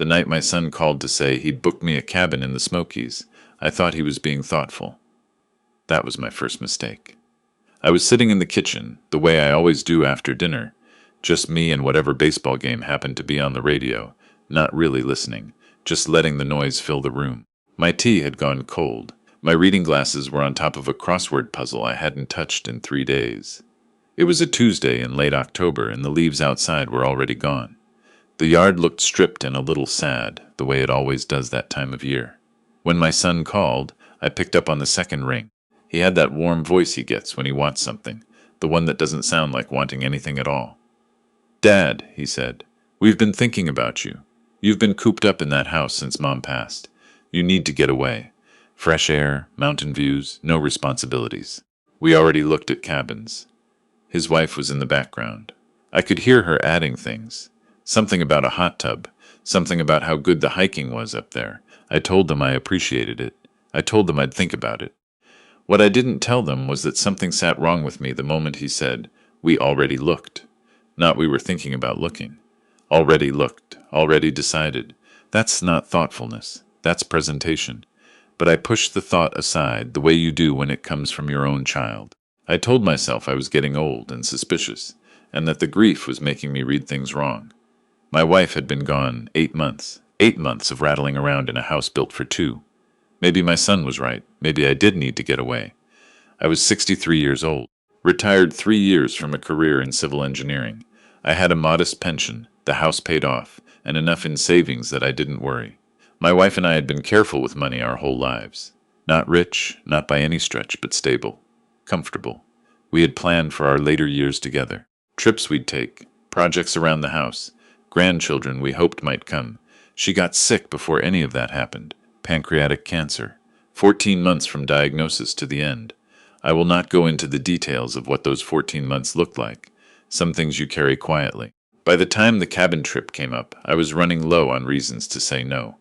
The night my son called to say he'd booked me a cabin in the Smokies, I thought he was being thoughtful. That was my first mistake. I was sitting in the kitchen, the way I always do after dinner, just me and whatever baseball game happened to be on the radio, not really listening, just letting the noise fill the room. My tea had gone cold. My reading glasses were on top of a crossword puzzle I hadn't touched in 3 days. It was a Tuesday in late October, and the leaves outside were already gone. The yard looked stripped and a little sad, the way it always does that time of year. When my son called, I picked up on the second ring. He had that warm voice he gets when he wants something, the one that doesn't sound like wanting anything at all. "Dad," he said, "we've been thinking about you. You've been cooped up in that house since Mom passed. You need to get away. Fresh air, mountain views, no responsibilities." We already looked at cabins. His wife was in the background. I could hear her adding things. Something about a hot tub, something about how good the hiking was up there. I told them I appreciated it. I told them I'd think about it. What I didn't tell them was that something sat wrong with me the moment he said, "We already looked." Not we were thinking about looking. Already looked, already decided. That's not thoughtfulness. That's presentation. But I pushed the thought aside the way you do when it comes from your own child. I told myself I was getting old and suspicious, and that the grief was making me read things wrong. My wife had been gone 8 months. 8 months of rattling around in a house built for 2. Maybe my son was right. Maybe I did need to get away. I was 63 years old, retired 3 years from a career in civil engineering. I had a modest pension, the house paid off, and enough in savings that I didn't worry. My wife and I had been careful with money our whole lives. Not rich, not by any stretch, but stable, comfortable. We had planned for our later years together. Trips we'd take, projects around the house, grandchildren we hoped might come. She got sick before any of that happened. Pancreatic cancer. 14 months from diagnosis to the end. I will not go into the details of what those 14 months looked like. Some things you carry quietly. By the time the cabin trip came up, I was running low on reasons to say no.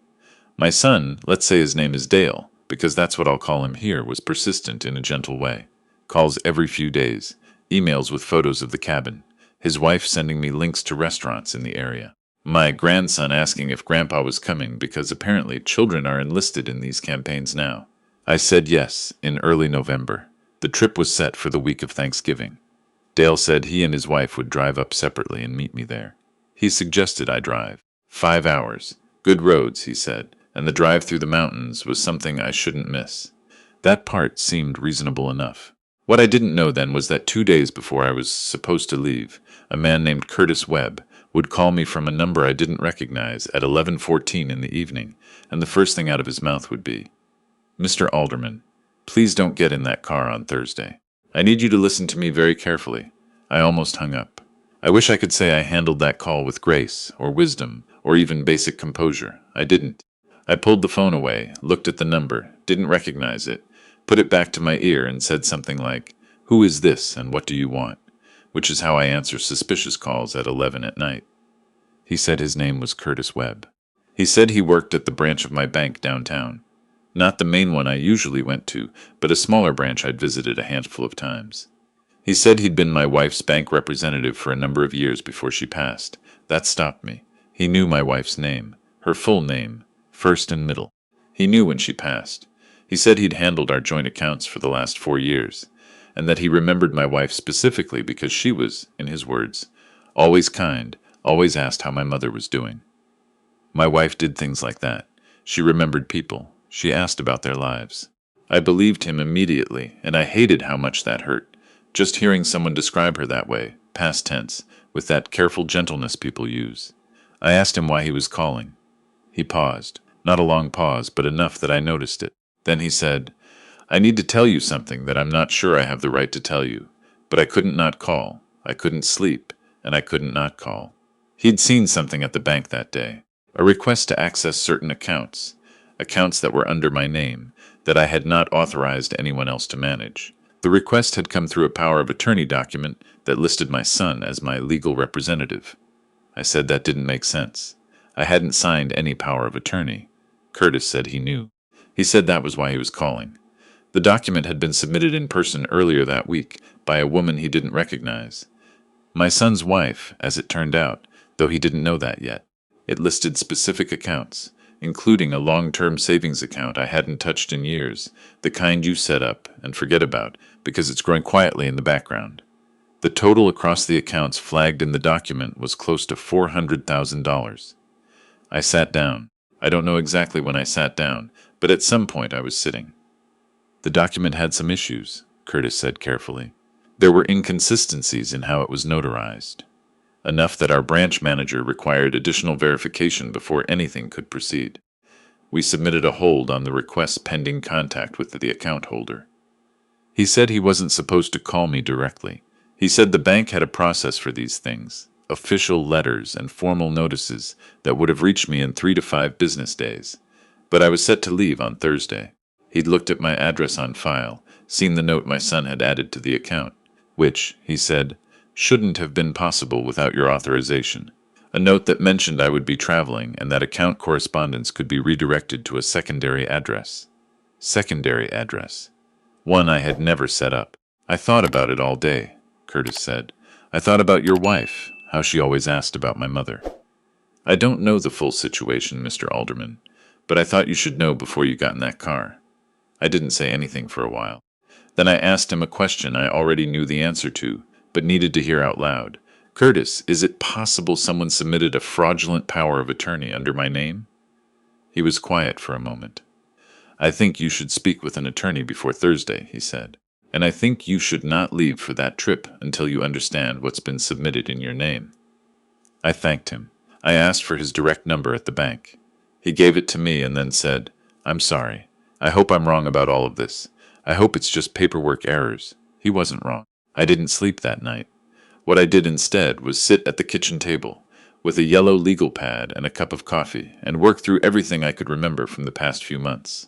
My son, let's say his name is Dale, because that's what I'll call him here, was persistent in a gentle way. Calls every few days. Emails with photos of the cabin. His wife sending me links to restaurants in the area. My grandson asking if Grandpa was coming because apparently children are enlisted in these campaigns now. I said yes, in early November. The trip was set for the week of Thanksgiving. Dale said he and his wife would drive up separately and meet me there. He suggested I drive. 5 hours. Good roads, he said, and the drive through the mountains was something I shouldn't miss. That part seemed reasonable enough. What I didn't know then was that 2 days before I was supposed to leave, a man named Curtis Webb would call me from a number I didn't recognize at 11:14 in the evening, and the first thing out of his mouth would be, "Mr. Alderman, please don't get in that car on Thursday. I need you to listen to me very carefully." I almost hung up. I wish I could say I handled that call with grace, or wisdom, or even basic composure. I didn't. I pulled the phone away, looked at the number, didn't recognize it, put it back to my ear and said something like, "Who is this and what do you want?" Which is how I answer suspicious calls at 11 at night. He said his name was Curtis Webb. He said he worked at the branch of my bank downtown. Not the main one I usually went to, but a smaller branch I'd visited a handful of times. He said he'd been my wife's bank representative for a number of years before she passed. That stopped me. He knew my wife's name, her full name, first and middle. He knew when she passed. He said he'd handled our joint accounts for the last 4 years, and that he remembered my wife specifically because she was, in his words, always kind, always asked how my mother was doing. My wife did things like that. She remembered people. She asked about their lives. I believed him immediately, and I hated how much that hurt. Just hearing someone describe her that way, past tense, with that careful gentleness people use. I asked him why he was calling. He paused. Not a long pause, but enough that I noticed it. Then he said, "I need to tell you something that I'm not sure I have the right to tell you, but I couldn't not call. I couldn't sleep, and I couldn't not call." He'd seen something at the bank that day, a request to access certain accounts that were under my name, that I had not authorized anyone else to manage. The request had come through a power of attorney document that listed my son as my legal representative. I said that didn't make sense. I hadn't signed any power of attorney. Curtis said he knew. He said that was why he was calling. The document had been submitted in person earlier that week by a woman he didn't recognize. My son's wife, as it turned out, though he didn't know that yet. It listed specific accounts, including a long-term savings account I hadn't touched in years, the kind you set up and forget about because it's growing quietly in the background. The total across the accounts flagged in the document was close to $400,000. I sat down. I don't know exactly when I sat down, but at some point I was sitting. The document had some issues, Curtis said carefully. There were inconsistencies in how it was notarized, enough that our branch manager required additional verification before anything could proceed. We submitted a hold on the request pending contact with the account holder. He said he wasn't supposed to call me directly. He said the bank had a process for these things, official letters and formal notices that would have reached me in 3 to 5 business days. But I was set to leave on Thursday. He'd looked at my address on file, seen the note my son had added to the account, which, he said, shouldn't have been possible without your authorization. A note that mentioned I would be traveling and that account correspondence could be redirected to a secondary address. Secondary address. One I had never set up. I thought about it all day, Curtis said. I thought about your wife, how she always asked about my mother. I don't know the full situation, Mr. Alderman, but I thought you should know before you got in that car. I didn't say anything for a while. Then I asked him a question I already knew the answer to, but needed to hear out loud. Curtis, is it possible someone submitted a fraudulent power of attorney under my name? He was quiet for a moment. I think you should speak with an attorney before Thursday, he said. And I think you should not leave for that trip until you understand what's been submitted in your name. I thanked him. I asked for his direct number at the bank. He gave it to me and then said, I'm sorry. I hope I'm wrong about all of this. I hope it's just paperwork errors. He wasn't wrong. I didn't sleep that night. What I did instead was sit at the kitchen table with a yellow legal pad and a cup of coffee and work through everything I could remember from the past few months.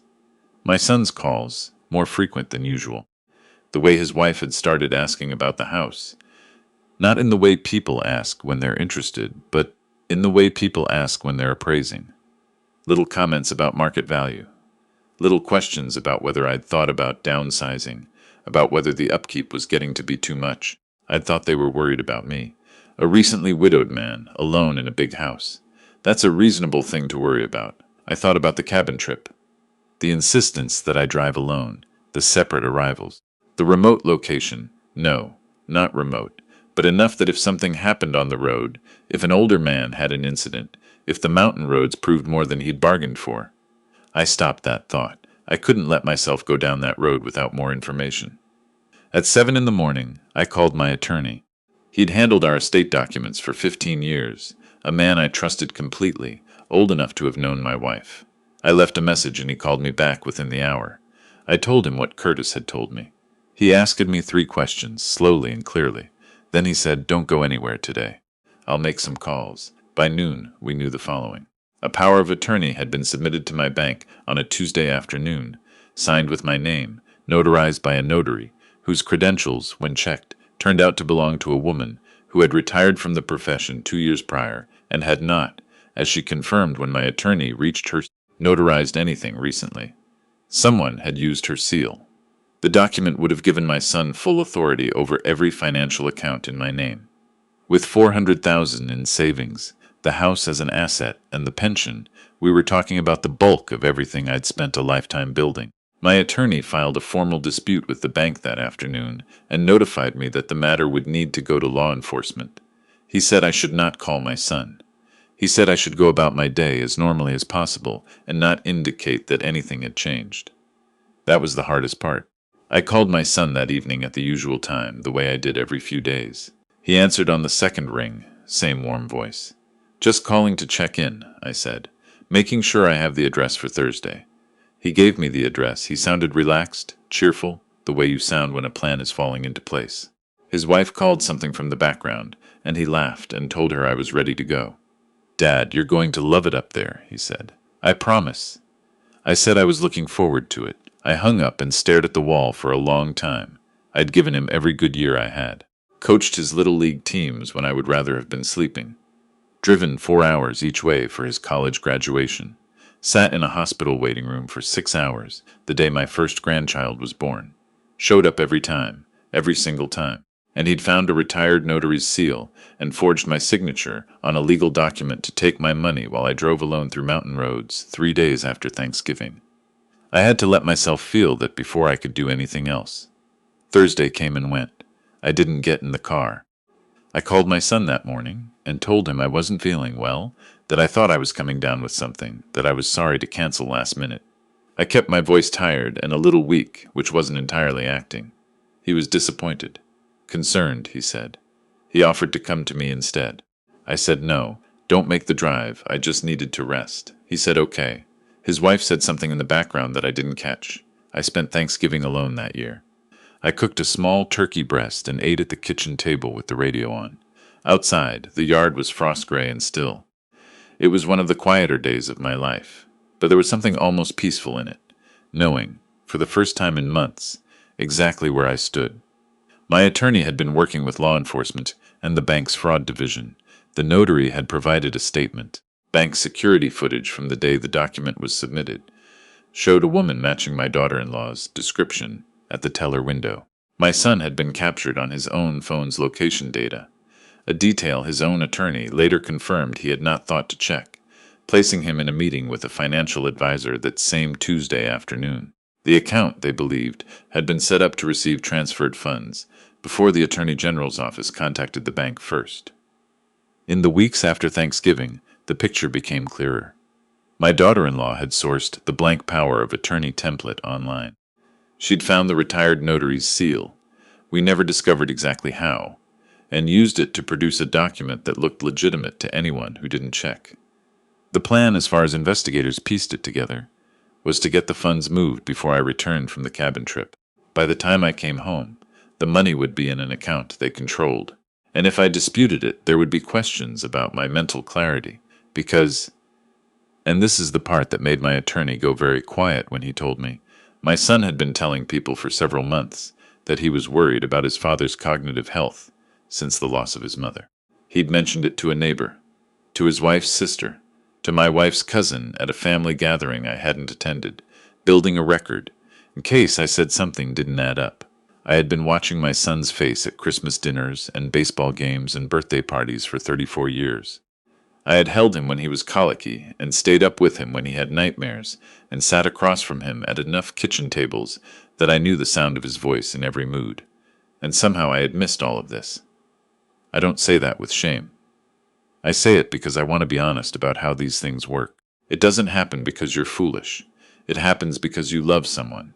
My son's calls, more frequent than usual. The way his wife had started asking about the house. Not in the way people ask when they're interested, but in the way people ask when they're appraising. Little comments about market value. Little questions about whether I'd thought about downsizing, about whether the upkeep was getting to be too much. I'd thought they were worried about me. A recently widowed man, alone in a big house. That's a reasonable thing to worry about. I thought about the cabin trip. The insistence that I drive alone. The separate arrivals. The remote location. No, not remote, but enough that if something happened on the road, if an older man had an incident, if the mountain roads proved more than he'd bargained for. I stopped that thought. I couldn't let myself go down that road without more information. At 7 in the morning, I called my attorney. He'd handled our estate documents for 15 years, a man I trusted completely, old enough to have known my wife. I left a message and he called me back within the hour. I told him what Curtis had told me. He asked me 3 questions, slowly and clearly. Then he said, don't go anywhere today. I'll make some calls. By noon, we knew the following. A power of attorney had been submitted to my bank on a Tuesday afternoon, signed with my name, notarized by a notary, whose credentials, when checked, turned out to belong to a woman who had retired from the profession 2 years prior and had not, as she confirmed when my attorney reached her, notarized anything recently. Someone had used her seal. The document would have given my son full authority over every financial account in my name. With $400,000 in savings, the house as an asset, and the pension, we were talking about the bulk of everything I'd spent a lifetime building. My attorney filed a formal dispute with the bank that afternoon and notified me that the matter would need to go to law enforcement. He said I should not call my son. He said I should go about my day as normally as possible and not indicate that anything had changed. That was the hardest part. I called my son that evening at the usual time, the way I did every few days. He answered on the second ring, same warm voice. Just calling to check in, I said, making sure I have the address for Thursday. He gave me the address. He sounded relaxed, cheerful, the way you sound when a plan is falling into place. His wife called something from the background, and he laughed and told her I was ready to go. Dad, you're going to love it up there, he said. I promise. I said I was looking forward to it. I hung up and stared at the wall for a long time. I'd given him every good year I had. Coached his little league teams when I would rather have been sleeping. Driven 4 hours each way for his college graduation. Sat in a hospital waiting room for 6 hours the day my first grandchild was born. Showed up every time, every single time. And he'd found a retired notary's seal and forged my signature on a legal document to take my money while I drove alone through mountain roads 3 days after Thanksgiving. I had to let myself feel that before I could do anything else. Thursday came and went. I didn't get in the car. I called my son that morning and told him I wasn't feeling well, that I thought I was coming down with something, that I was sorry to cancel last minute. I kept my voice tired and a little weak, which wasn't entirely acting. He was disappointed. Concerned, he said. He offered to come to me instead. I said no, don't make the drive, I just needed to rest. He said okay. His wife said something in the background that I didn't catch. I spent Thanksgiving alone that year. I cooked a small turkey breast and ate at the kitchen table with the radio on. Outside, the yard was frost gray and still. It was one of the quieter days of my life, but there was something almost peaceful in it, knowing, for the first time in months, exactly where I stood. My attorney had been working with law enforcement and the bank's fraud division. The notary had provided a statement. Bank security footage from the day the document was submitted showed a woman matching my daughter-in-law's description at the teller window. My son had been captured on his own phone's location data, a detail his own attorney later confirmed he had not thought to check, placing him in a meeting with a financial advisor that same Tuesday afternoon. The account, they believed, had been set up to receive transferred funds before the Attorney General's office contacted the bank first. In the weeks after Thanksgiving, the picture became clearer. My daughter-in-law had sourced the blank power of attorney template online. She'd found the retired notary's seal. We never discovered exactly how, and used it to produce a document that looked legitimate to anyone who didn't check. The plan, as far as investigators pieced it together, was to get the funds moved before I returned from the cabin trip. By the time I came home, the money would be in an account they controlled, and if I disputed it, there would be questions about my mental clarity, because, and this is the part that made my attorney go very quiet when he told me, my son had been telling people for several months that he was worried about his father's cognitive health since the loss of his mother. He'd mentioned it to a neighbor, to his wife's sister, to my wife's cousin at a family gathering I hadn't attended, building a record, in case I said something didn't add up. I had been watching my son's face at Christmas dinners and baseball games and birthday parties for 34 years. I had held him when he was colicky and stayed up with him when he had nightmares and sat across from him at enough kitchen tables that I knew the sound of his voice in every mood. And somehow I had missed all of this. I don't say that with shame. I say it because I want to be honest about how these things work. It doesn't happen because you're foolish. It happens because you love someone.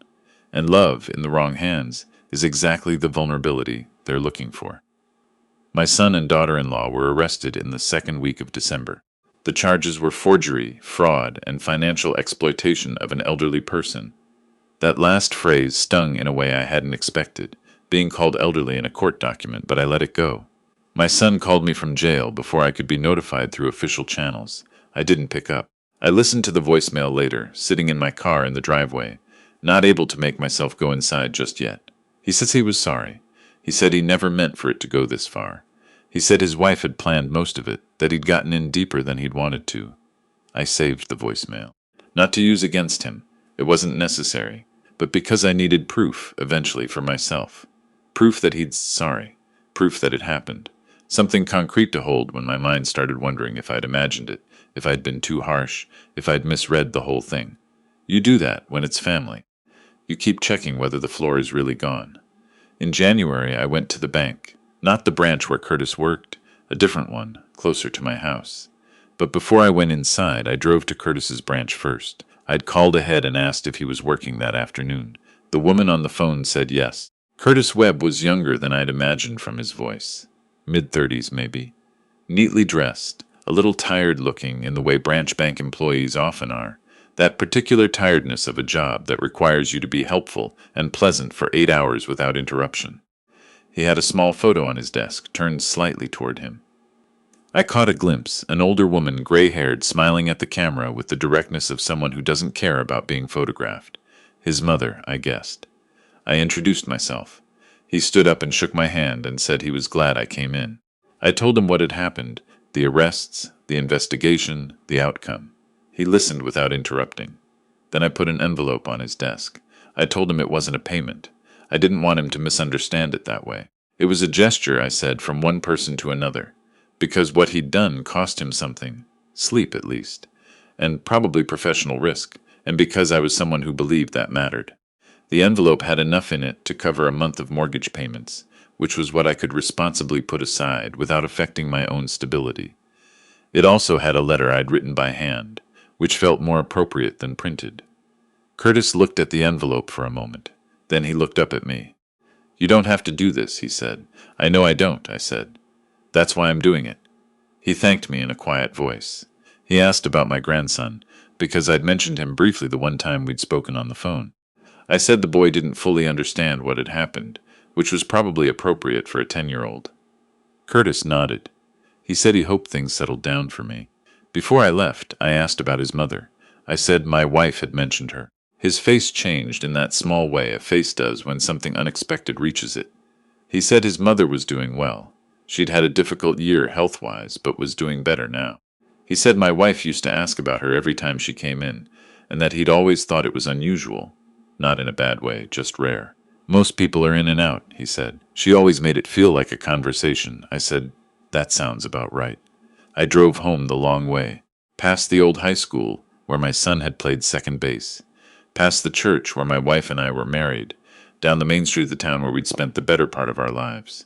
And love, in the wrong hands, is exactly the vulnerability they're looking for. My son and daughter-in-law were arrested in the second week of December. The charges were forgery, fraud, and financial exploitation of an elderly person. That last phrase stung in a way I hadn't expected, being called elderly in a court document, but I let it go. My son called me from jail before I could be notified through official channels. I didn't pick up. I listened to the voicemail later, sitting in my car in the driveway, not able to make myself go inside just yet. He says he was sorry. He said he never meant for it to go this far. He said his wife had planned most of it, that he'd gotten in deeper than he'd wanted to. I saved the voicemail. Not to use against him. It wasn't necessary. But because I needed proof, eventually, for myself. Proof that he'd sorry. Proof that it happened. Something concrete to hold when my mind started wondering if I'd imagined it, if I'd been too harsh, if I'd misread the whole thing. You do that when it's family. You keep checking whether the floor is really gone. In January, I went to the bank. Not the branch where Curtis worked, a different one, closer to my house. But before I went inside, I drove to Curtis's branch first. I'd called ahead and asked if he was working that afternoon. The woman on the phone said yes. Curtis Webb was younger than I'd imagined from his voice. Mid-30s, maybe. Neatly dressed, a little tired-looking in the way branch bank employees often are. That particular tiredness of a job that requires you to be helpful and pleasant for 8 hours without interruption. He had a small photo on his desk, turned slightly toward him. I caught a glimpse, an older woman, gray-haired, smiling at the camera with the directness of someone who doesn't care about being photographed. His mother, I guessed. I introduced myself. He stood up and shook my hand and said he was glad I came in. I told him what had happened, the arrests, the investigation, the outcome. He listened without interrupting. Then I put an envelope on his desk. I told him it wasn't a payment. I didn't want him to misunderstand it that way. It was a gesture, I said, from one person to another, because what he'd done cost him something, sleep at least, and probably professional risk, and because I was someone who believed that mattered. The envelope had enough in it to cover a month of mortgage payments, which was what I could responsibly put aside without affecting my own stability. It also had a letter I'd written by hand, which felt more appropriate than printed. Curtis looked at the envelope for a moment. Then he looked up at me. "You don't have to do this," he said. "I know I don't," I said. "That's why I'm doing it." He thanked me in a quiet voice. He asked about my grandson, because I'd mentioned him briefly the one time we'd spoken on the phone. I said the boy didn't fully understand what had happened, which was probably appropriate for a 10-year-old. Curtis nodded. He said he hoped things settled down for me. Before I left, I asked about his mother. I said my wife had mentioned her. His face changed in that small way a face does when something unexpected reaches it. He said his mother was doing well. She'd had a difficult year health-wise, but was doing better now. He said my wife used to ask about her every time she came in, and that he'd always thought it was unusual. Not in a bad way, just rare. "Most people are in and out," he said. "She always made it feel like a conversation." I said, "That sounds about right." I drove home the long way, past the old high school, where my son had played second base, past the church where my wife and I were married, down the main street of the town where we'd spent the better part of our lives.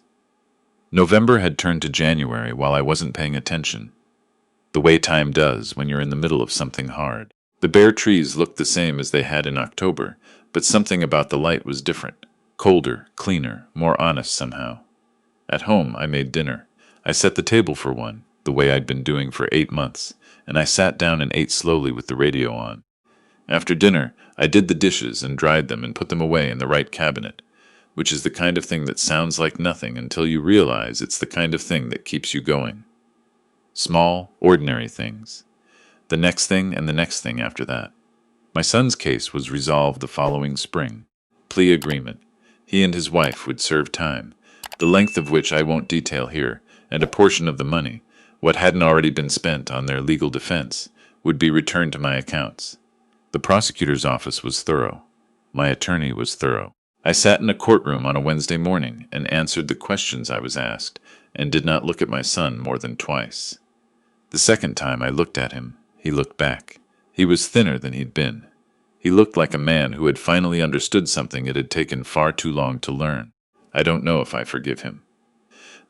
November had turned to January while I wasn't paying attention, the way time does when you're in the middle of something hard. The bare trees looked the same as they had in October, but something about the light was different, colder, cleaner, more honest somehow. At home, I made dinner. I set the table for one, the way I'd been doing for 8 months, and I sat down and ate slowly with the radio on. After dinner, I did the dishes and dried them and put them away in the right cabinet, which is the kind of thing that sounds like nothing until you realize it's the kind of thing that keeps you going. Small, ordinary things. The next thing and the next thing after that. My son's case was resolved the following spring. Plea agreement. He and his wife would serve time, the length of which I won't detail here, and a portion of the money, what hadn't already been spent on their legal defense, would be returned to my accounts. The prosecutor's office was thorough. My attorney was thorough. I sat in a courtroom on a Wednesday morning and answered the questions I was asked, and did not look at my son more than twice. The second time I looked at him, he looked back. He was thinner than he'd been. He looked like a man who had finally understood something it had taken far too long to learn. I don't know if I forgive him.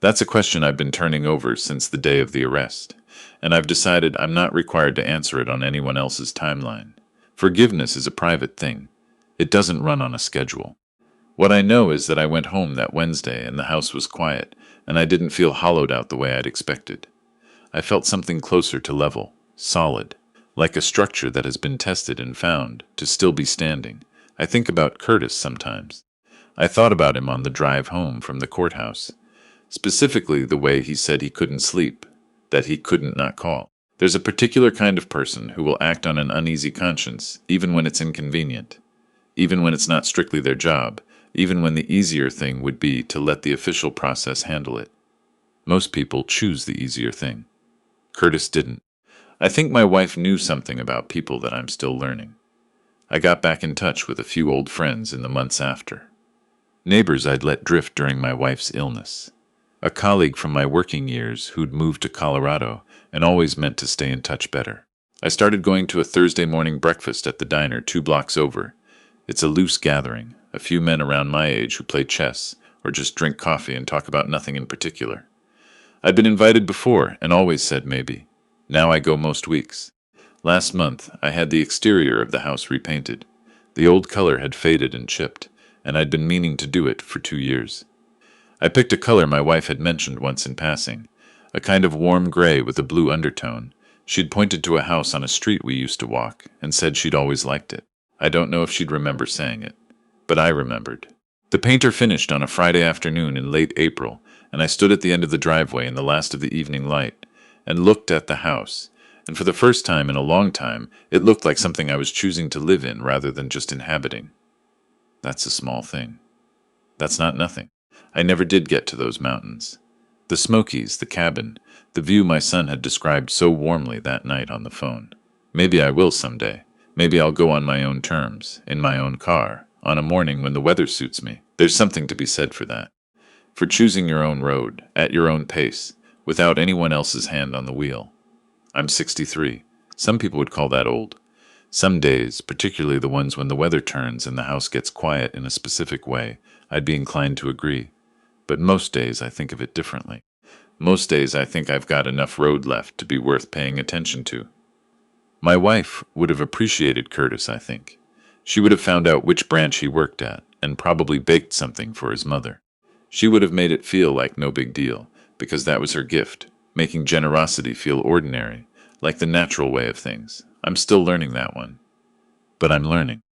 That's a question I've been turning over since the day of the arrest, and I've decided I'm not required to answer it on anyone else's timeline. Forgiveness is a private thing. It doesn't run on a schedule. What I know is that I went home that Wednesday and the house was quiet, and I didn't feel hollowed out the way I'd expected. I felt something closer to level, solid, like a structure that has been tested and found to still be standing. I think about Curtis sometimes. I thought about him on the drive home from the courthouse, specifically the way he said he couldn't sleep, that he couldn't not call. There's a particular kind of person who will act on an uneasy conscience, even when it's inconvenient, even when it's not strictly their job, even when the easier thing would be to let the official process handle it. Most people choose the easier thing. Curtis didn't. I think my wife knew something about people that I'm still learning. I got back in touch with a few old friends in the months after. Neighbors I'd let drift during my wife's illness. A colleague from my working years who'd moved to Colorado and always meant to stay in touch better. I started going to a Thursday morning breakfast at the diner 2 blocks over. It's a loose gathering, a few men around my age who play chess or just drink coffee and talk about nothing in particular. I'd been invited before and always said maybe. Now I go most weeks. Last month, I had the exterior of the house repainted. The old color had faded and chipped, and I'd been meaning to do it for 2 years. I picked a color my wife had mentioned once in passing, a kind of warm gray with a blue undertone. She'd pointed to a house on a street we used to walk and said she'd always liked it. I don't know if she'd remember saying it, but I remembered. The painter finished on a Friday afternoon in late April, and I stood at the end of the driveway in the last of the evening light and looked at the house, and for the first time in a long time, it looked like something I was choosing to live in rather than just inhabiting. That's a small thing. That's not nothing. I never did get to those mountains. The Smokies, the cabin, the view my son had described so warmly that night on the phone. Maybe I will someday. Maybe I'll go on my own terms, in my own car, on a morning when the weather suits me. There's something to be said for that. for choosing your own road, at your own pace, without anyone else's hand on the wheel. I'm 63. Some people would call that old. Some days, particularly the ones when the weather turns and the house gets quiet in a specific way, I'd be inclined to agree. But most days I think of it differently. Most days I think I've got enough road left to be worth paying attention to. My wife would have appreciated Curtis, I think. She would have found out which branch he worked at, and probably baked something for his mother. She would have made it feel like no big deal, because that was her gift, making generosity feel ordinary, like the natural way of things. I'm still learning that one. But I'm learning.